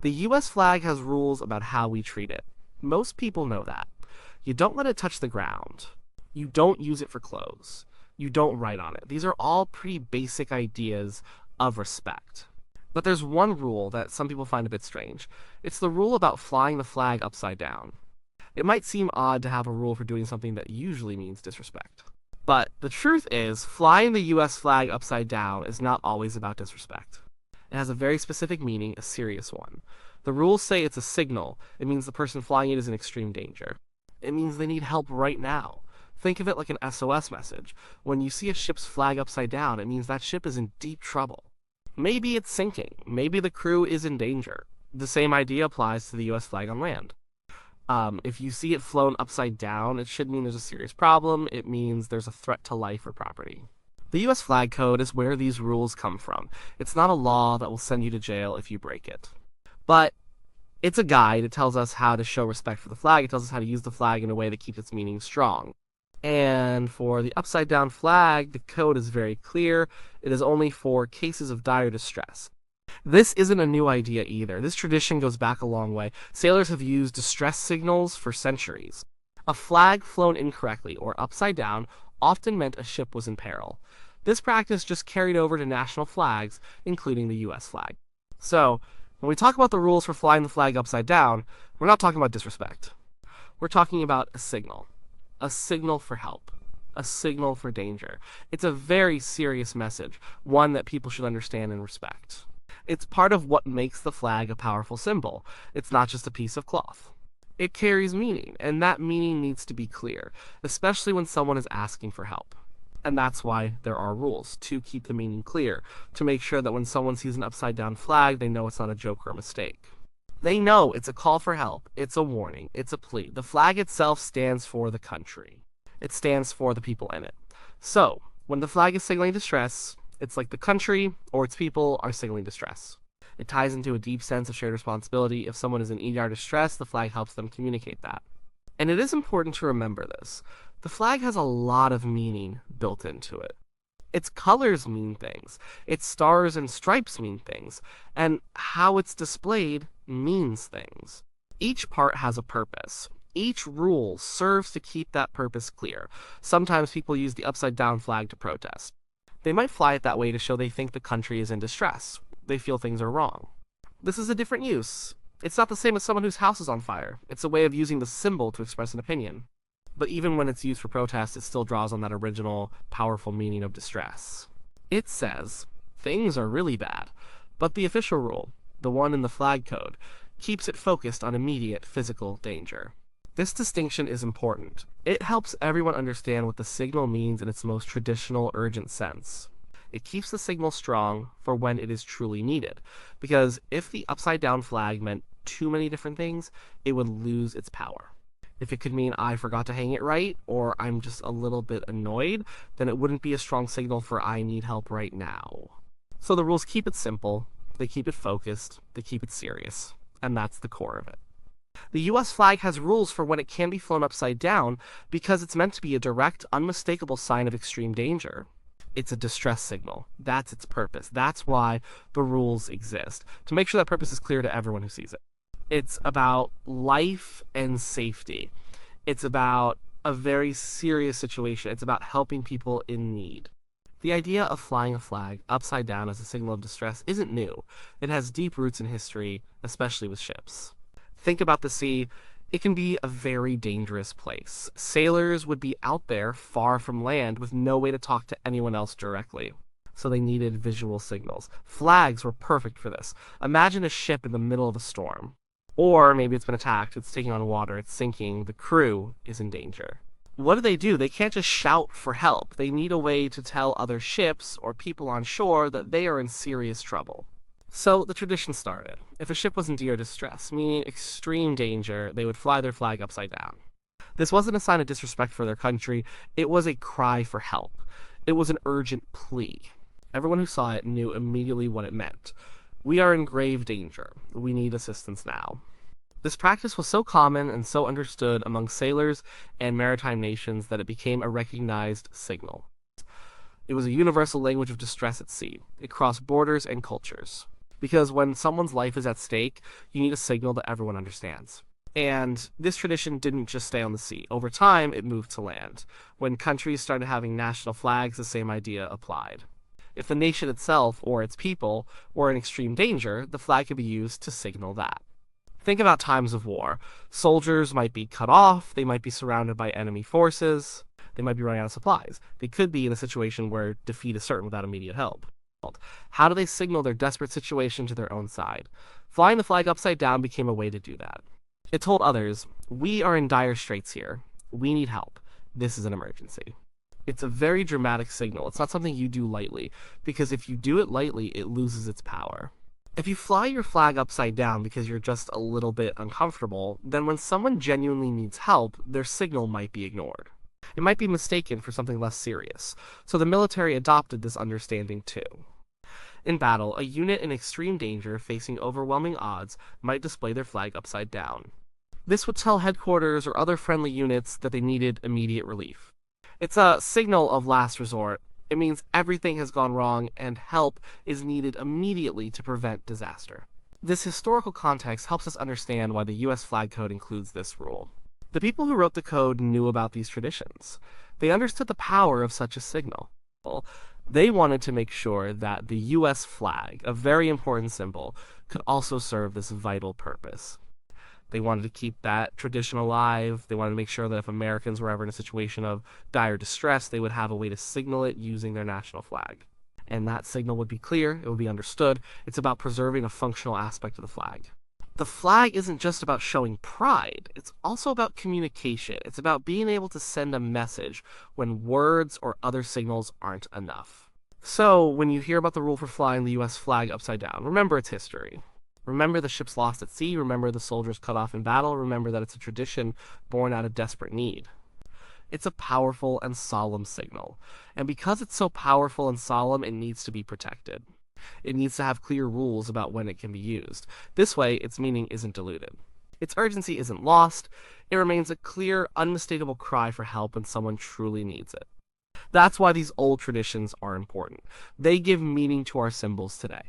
The US flag has rules about how we treat it. Most people know that. You don't let it touch the ground. You don't use it for clothes. You don't write on it. These are all pretty basic ideas of respect. But there's one rule that some people find a bit strange. It's the rule about flying the flag upside down. It might seem odd to have a rule for doing something that usually means disrespect. But the truth is, flying the US flag upside down is not always about disrespect. It has a very specific meaning, a serious one. The rules say it's a signal. It means the person flying it is in extreme danger. It means they need help right now. Think of it like an SOS message. When you see a ship's flag upside down, it means that ship is in deep trouble. Maybe it's sinking. Maybe the crew is in danger. The same idea applies to the US flag on land. If you see it flown upside down, it should mean there's a serious problem. It means there's a threat to life or property. The US Flag Code is where these rules come from. It's not a law that will send you to jail if you break it. But it's a guide. It tells us how to show respect for the flag. It tells us how to use the flag in a way that keeps its meaning strong. And for the upside down flag, the code is very clear. It is only for cases of dire distress. This isn't a new idea either. This tradition goes back a long way. Sailors have used distress signals for centuries. A flag flown incorrectly or upside down often meant a ship was in peril. This practice just carried over to national flags, including the US flag. So, when we talk about the rules for flying the flag upside down, we're not talking about disrespect. We're talking about a signal for help, a signal for danger. It's a very serious message, one that people should understand and respect. It's part of what makes the flag a powerful symbol. It's not just a piece of cloth. It carries meaning, and that meaning needs to be clear, especially when someone is asking for help. And that's why there are rules, to keep the meaning clear, to make sure that when someone sees an upside-down flag, they know it's not a joke or a mistake. They know it's a call for help, it's a warning, it's a plea. The flag itself stands for the country. It stands for the people in it. So, when the flag is signaling distress, it's like the country or its people are signaling distress. It ties into a deep sense of shared responsibility. If someone is in ER distress, the flag helps them communicate that. And it is important to remember this. The flag has a lot of meaning built into it. Its colors mean things. Its stars and stripes mean things. And how it's displayed means things. Each part has a purpose. Each rule serves to keep that purpose clear. Sometimes people use the upside-down flag to protest. They might fly it that way to show they think the country is in distress. They feel things are wrong. This is a different use. It's not the same as someone whose house is on fire. It's a way of using the symbol to express an opinion. But even when it's used for protest, it still draws on that original, powerful meaning of distress. It says, things are really bad, but the official rule, the one in the flag code, keeps it focused on immediate physical danger. This distinction is important. It helps everyone understand what the signal means in its most traditional, urgent sense. It keeps the signal strong for when it is truly needed, because if the upside-down flag meant too many different things, it would lose its power. If it could mean I forgot to hang it right, or I'm just a little bit annoyed, then it wouldn't be a strong signal for I need help right now. So the rules keep it simple, they keep it focused, they keep it serious, and that's the core of it. The US flag has rules for when it can be flown upside down because it's meant to be a direct, unmistakable sign of extreme danger. It's a distress signal. That's its purpose. That's why the rules exist, to make sure that purpose is clear to everyone who sees it. It's about life and safety. It's about a very serious situation. It's about helping people in need. The idea of flying a flag upside down as a signal of distress isn't new. It has deep roots in history, especially with ships. Think about the sea. It can be a very dangerous place. Sailors would be out there, far from land, with no way to talk to anyone else directly. So they needed visual signals. Flags were perfect for this. Imagine a ship in the middle of a storm. Or maybe it's been attacked, it's taking on water, it's sinking, the crew is in danger. What do? They can't just shout for help. They need a way to tell other ships or people on shore that they are in serious trouble. So the tradition started. If a ship was in dire distress, meaning extreme danger, they would fly their flag upside down. This wasn't a sign of disrespect for their country, it was a cry for help. It was an urgent plea. Everyone who saw it knew immediately what it meant. We are in grave danger. We need assistance now. This practice was so common and so understood among sailors and maritime nations that it became a recognized signal. It was a universal language of distress at sea. It crossed borders and cultures. Because when someone's life is at stake, you need a signal that everyone understands. And this tradition didn't just stay on the sea. Over time, it moved to land. When countries started having national flags, the same idea applied. If the nation itself or its people were in extreme danger, the flag could be used to signal that. Think about times of war. Soldiers might be cut off, they might be surrounded by enemy forces, they might be running out of supplies. They could be in a situation where defeat is certain without immediate help. How do they signal their desperate situation to their own side? Flying the flag upside down became a way to do that. It told others, we are in dire straits here. We need help. This is an emergency. It's a very dramatic signal. It's not something you do lightly, because if you do it lightly, it loses its power. If you fly your flag upside down because you're just a little bit uncomfortable, then when someone genuinely needs help, their signal might be ignored. It might be mistaken for something less serious, so the military adopted this understanding too. In battle, a unit in extreme danger facing overwhelming odds might display their flag upside down. This would tell headquarters or other friendly units that they needed immediate relief. It's a signal of last resort. It means everything has gone wrong and help is needed immediately to prevent disaster. This historical context helps us understand why the US Flag Code includes this rule. The people who wrote the code knew about these traditions. They understood the power of such a signal. They wanted to make sure that the US flag, a very important symbol, could also serve this vital purpose. They wanted to keep that tradition alive. They wanted to make sure that if Americans were ever in a situation of dire distress, they would have a way to signal it using their national flag. And that signal would be clear, it would be understood. It's about preserving a functional aspect of the flag. The flag isn't just about showing pride, it's also about communication. It's about being able to send a message when words or other signals aren't enough. So, when you hear about the rule for flying the US flag upside down, remember its history. Remember the ships lost at sea, remember the soldiers cut off in battle, remember that it's a tradition born out of desperate need. It's a powerful and solemn signal, and because it's so powerful and solemn, it needs to be protected. It needs to have clear rules about when it can be used. This way, its meaning isn't diluted. Its urgency isn't lost, it remains a clear, unmistakable cry for help when someone truly needs it. That's why these old traditions are important. They give meaning to our symbols today.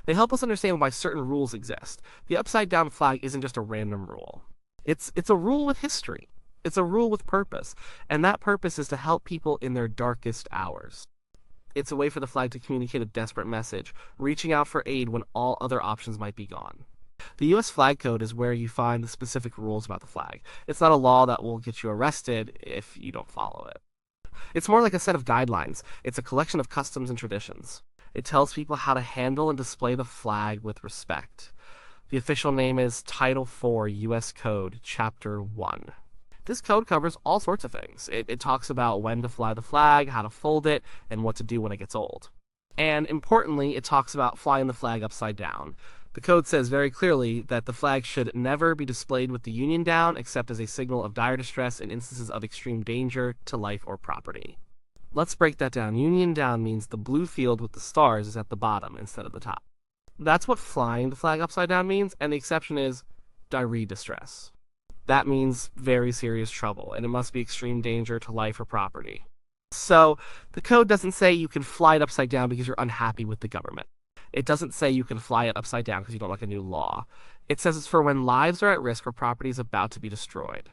They help us understand why certain rules exist. The upside-down flag isn't just a random rule. It's a rule with history. It's a rule with purpose, and that purpose is to help people in their darkest hours. It's a way for the flag to communicate a desperate message, reaching out for aid when all other options might be gone. The US Flag Code is where you find the specific rules about the flag. It's not a law that will get you arrested if you don't follow it. It's more like a set of guidelines. It's a collection of customs and traditions. It tells people how to handle and display the flag with respect. The official name is Title IV US Code, Chapter 1. This code covers all sorts of things. It talks about when to fly the flag, how to fold it, and what to do when it gets old. And importantly, it talks about flying the flag upside down. The code says very clearly that the flag should never be displayed with the Union down except as a signal of dire distress in instances of extreme danger to life or property. Let's break that down. Union down means the blue field with the stars is at the bottom instead of the top. That's what flying the flag upside down means, and the exception is dire distress. That means very serious trouble, and it must be extreme danger to life or property. So, the code doesn't say you can fly it upside down because you're unhappy with the government. It doesn't say you can fly it upside down because you don't like a new law. It says it's for when lives are at risk or property is about to be destroyed.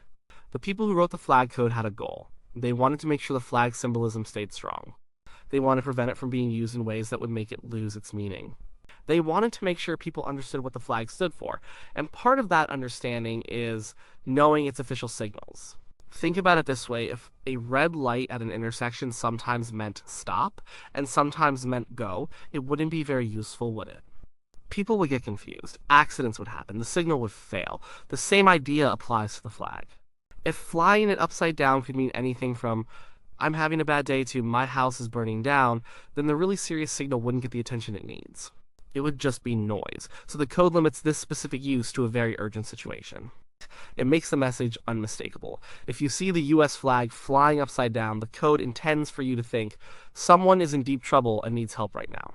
The people who wrote the flag code had a goal. They wanted to make sure the flag symbolism stayed strong. They wanted to prevent it from being used in ways that would make it lose its meaning. They wanted to make sure people understood what the flag stood for, and part of that understanding is knowing its official signals. Think about it this way: if a red light at an intersection sometimes meant stop and sometimes meant go, it wouldn't be very useful, would it? People would get confused, accidents would happen, the signal would fail. The same idea applies to the flag. If flying it upside down could mean anything from "I'm having a bad day" to "my house is burning down," then the really serious signal wouldn't get the attention it needs. It would just be noise, so the code limits this specific use to a very urgent situation. It makes the message unmistakable. If you see the US flag flying upside down, the code intends for you to think, someone is in deep trouble and needs help right now.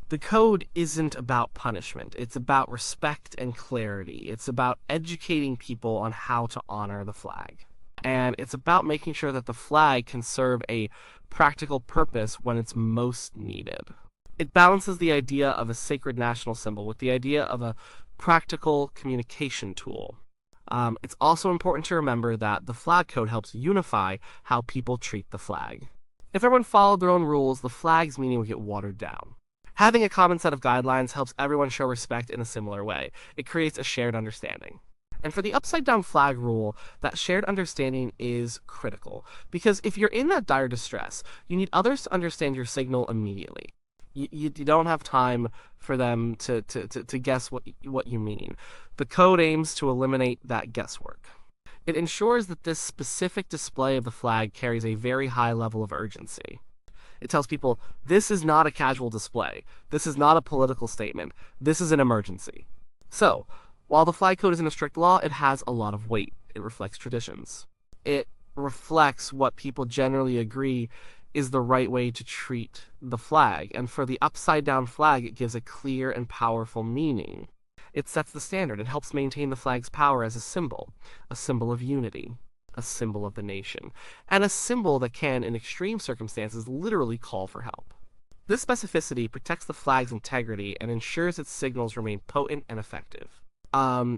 The code isn't about punishment. It's about respect and clarity. It's about educating people on how to honor the flag. And it's about making sure that the flag can serve a practical purpose when it's most needed. It balances the idea of a sacred national symbol with the idea of a practical communication tool. It's also important to remember that the flag code helps unify how people treat the flag. If everyone followed their own rules, the flag's meaning would get watered down. Having a common set of guidelines helps everyone show respect in a similar way. It creates a shared understanding. And for the upside down flag rule, that shared understanding is critical. Because if you're in that dire distress, you need others to understand your signal immediately. You don't have time for them to guess what you mean. The code aims to eliminate that guesswork. It ensures that this specific display of the flag carries a very high level of urgency. It tells people, this is not a casual display. This is not a political statement. This is an emergency. So, while the flag code isn't a strict law, it has a lot of weight. It reflects traditions. It reflects what people generally agree is the right way to treat the flag. And for the upside down flag, it gives a clear and powerful meaning. It sets the standard. It helps maintain the flag's power as a symbol of unity, a symbol of the nation, and a symbol that can, in extreme circumstances, literally call for help. This specificity protects the flag's integrity and ensures its signals remain potent and effective.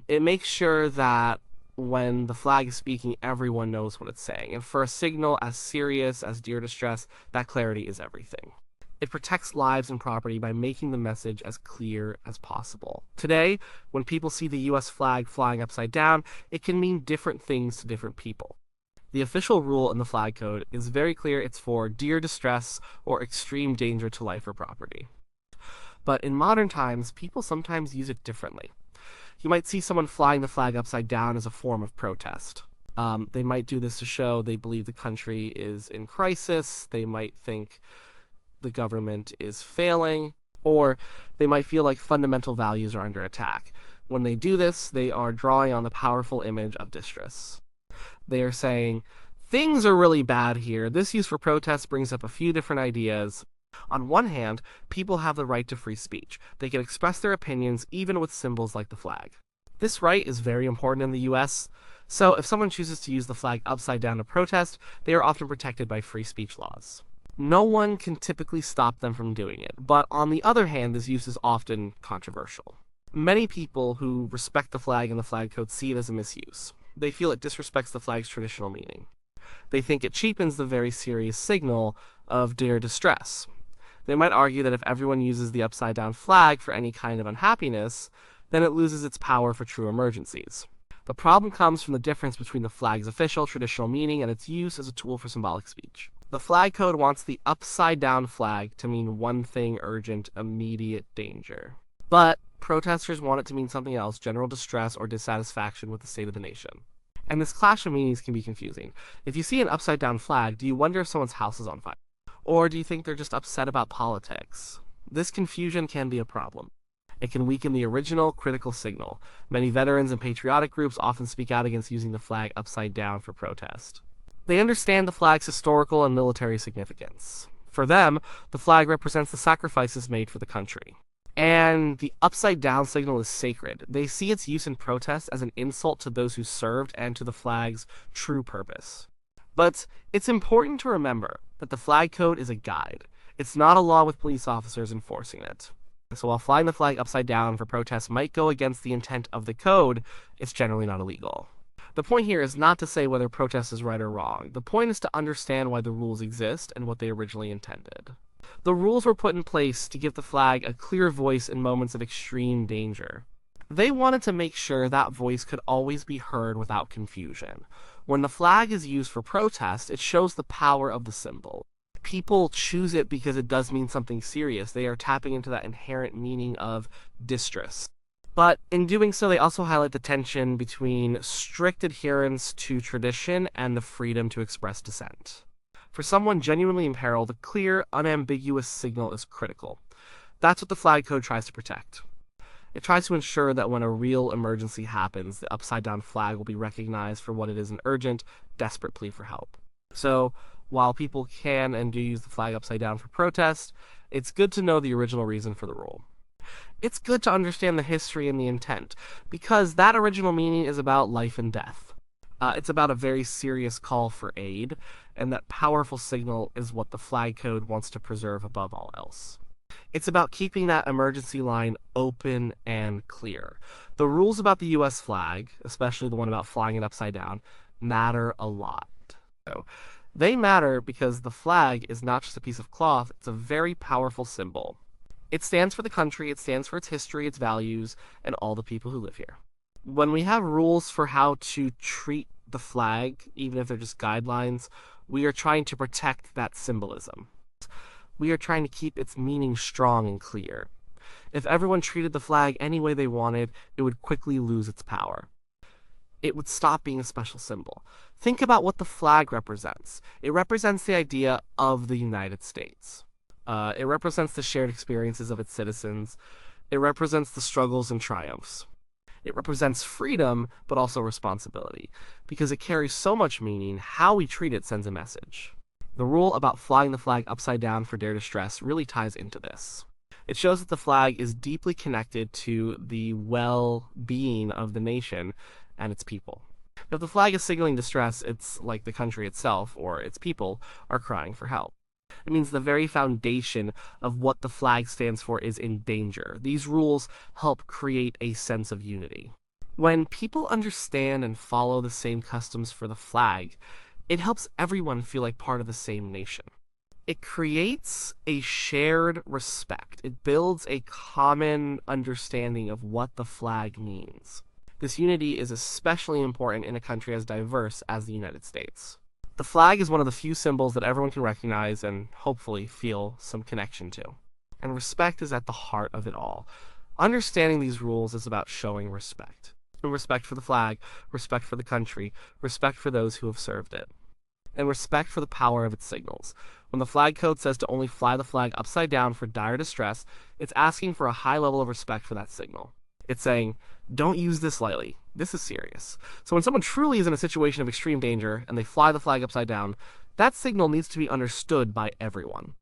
It makes sure that when the flag is speaking, everyone knows what it's saying. And for a signal as serious as dire distress, that clarity is everything. It protects lives and property by making the message as clear as possible. Today, when people see the US flag flying upside down, it can mean different things to different people. The official rule in the flag code is very clear. It's for dire distress or extreme danger to life or property. But in modern times, people sometimes use it differently. You might see someone flying the flag upside down as a form of protest. They might do this to show they believe the country is in crisis. They might think the government is failing, or they might feel like fundamental values are under attack. When they do this, they are drawing on the powerful image of distress. They are saying, things are really bad here. This use for protest brings up a few different ideas. On one hand, people have the right to free speech. They can express their opinions even with symbols like the flag. This right is very important in the US, so if someone chooses to use the flag upside down to protest, they are often protected by free speech laws. No one can typically stop them from doing it, but on the other hand, this use is often controversial. Many people who respect the flag and the flag code see it as a misuse. They feel it disrespects the flag's traditional meaning. They think it cheapens the very serious signal of dire distress. They might argue that if everyone uses the upside-down flag for any kind of unhappiness, then it loses its power for true emergencies. The problem comes from the difference between the flag's official, traditional meaning and its use as a tool for symbolic speech. The flag code wants the upside-down flag to mean one thing: urgent, immediate danger. But protesters want it to mean something else: general distress or dissatisfaction with the state of the nation. And this clash of meanings can be confusing. If you see an upside-down flag, do you wonder if someone's house is on fire? Or do you think they're just upset about politics? This confusion can be a problem. It can weaken the original critical signal. Many veterans and patriotic groups often speak out against using the flag upside down for protest. They understand the flag's historical and military significance. For them, the flag represents the sacrifices made for the country. And the upside down signal is sacred. They see its use in protest as an insult to those who served and to the flag's true purpose. But it's important to remember that the flag code is a guide. It's not a law with police officers enforcing it. So while flying the flag upside down for protest might go against the intent of the code, it's generally not illegal. The point here is not to say whether protest is right or wrong. The point is to understand why the rules exist and what they originally intended. The rules were put in place to give the flag a clear voice in moments of extreme danger. They wanted to make sure that voice could always be heard without confusion. When the flag is used for protest, it shows the power of the symbol. People choose it because it does mean something serious. They are tapping into that inherent meaning of distress. But in doing so, they also highlight the tension between strict adherence to tradition and the freedom to express dissent. For someone genuinely in peril, the clear, unambiguous signal is critical. That's what the flag code tries to protect. It tries to ensure that when a real emergency happens, the upside-down flag will be recognized for what it is: an urgent, desperate plea for help. So, while people can and do use the flag upside down for protest, it's good to know the original reason for the rule. It's good to understand the history and the intent, because that original meaning is about life and death. It's about a very serious call for aid, and that powerful signal is what the flag code wants to preserve above all else. It's about keeping that emergency line open and clear. The rules about the US flag, especially the one about flying it upside down, matter a lot. So, they matter because the flag is not just a piece of cloth, it's a very powerful symbol. It stands for the country, it stands for its history, its values, and all the people who live here. When we have rules for how to treat the flag, even if they're just guidelines, we are trying to protect that symbolism. We are trying to keep its meaning strong and clear. If everyone treated the flag any way they wanted, it would quickly lose its power. It would stop being a special symbol. Think about what the flag represents. It represents the idea of the United States. It represents the shared experiences of its citizens. It represents the struggles and triumphs. It represents freedom, but also responsibility. Because it carries so much meaning, how we treat it sends a message. The rule about flying the flag upside down for dare to stress really ties into this. It shows that the flag is deeply connected to the well-being of the nation and its people. If the flag is signaling distress, it's like the country itself or its people are crying for help. It means the very foundation of what the flag stands for is in danger. These rules help create a sense of unity. When people understand and follow the same customs for the flag, it helps everyone feel like part of the same nation. It creates a shared respect. It builds a common understanding of what the flag means. This unity is especially important in a country as diverse as the United States. The flag is one of the few symbols that everyone can recognize and hopefully feel some connection to. And respect is at the heart of it all. Understanding these rules is about showing respect. Respect for the flag, respect for the country, respect for those who have served it, and respect for the power of its signals. When the flag code says to only fly the flag upside down for dire distress, it's asking for a high level of respect for that signal. It's saying, don't use this lightly. This is serious. So when someone truly is in a situation of extreme danger and they fly the flag upside down, that signal needs to be understood by everyone.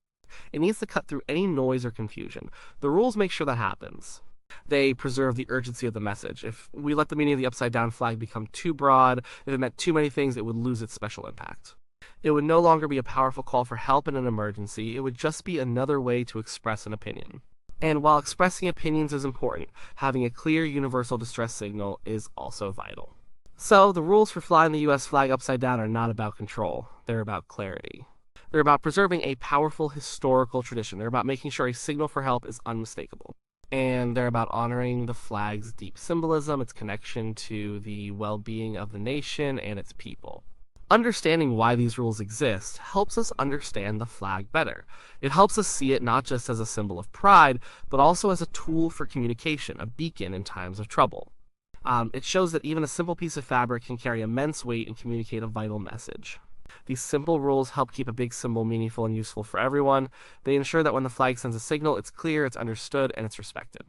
It needs to cut through any noise or confusion. The rules make sure that happens. They preserve the urgency of the message. If we let the meaning of the upside down flag become too broad, if it meant too many things, it would lose its special impact. It would no longer be a powerful call for help in an emergency. It would just be another way to express an opinion. And while expressing opinions is important, having a clear universal distress signal is also vital. So, the rules for flying the US flag upside down are not about control. They're about clarity. They're about preserving a powerful historical tradition. They're about making sure a signal for help is unmistakable. And they're about honoring the flag's deep symbolism, its connection to the well-being of the nation and its people. Understanding why these rules exist helps us understand the flag better. It helps us see it not just as a symbol of pride, but also as a tool for communication, a beacon in times of trouble. It shows that even a simple piece of fabric can carry immense weight and communicate a vital message. These simple rules help keep a big symbol meaningful and useful for everyone. They ensure that when the flag sends a signal, it's clear, it's understood, and it's respected.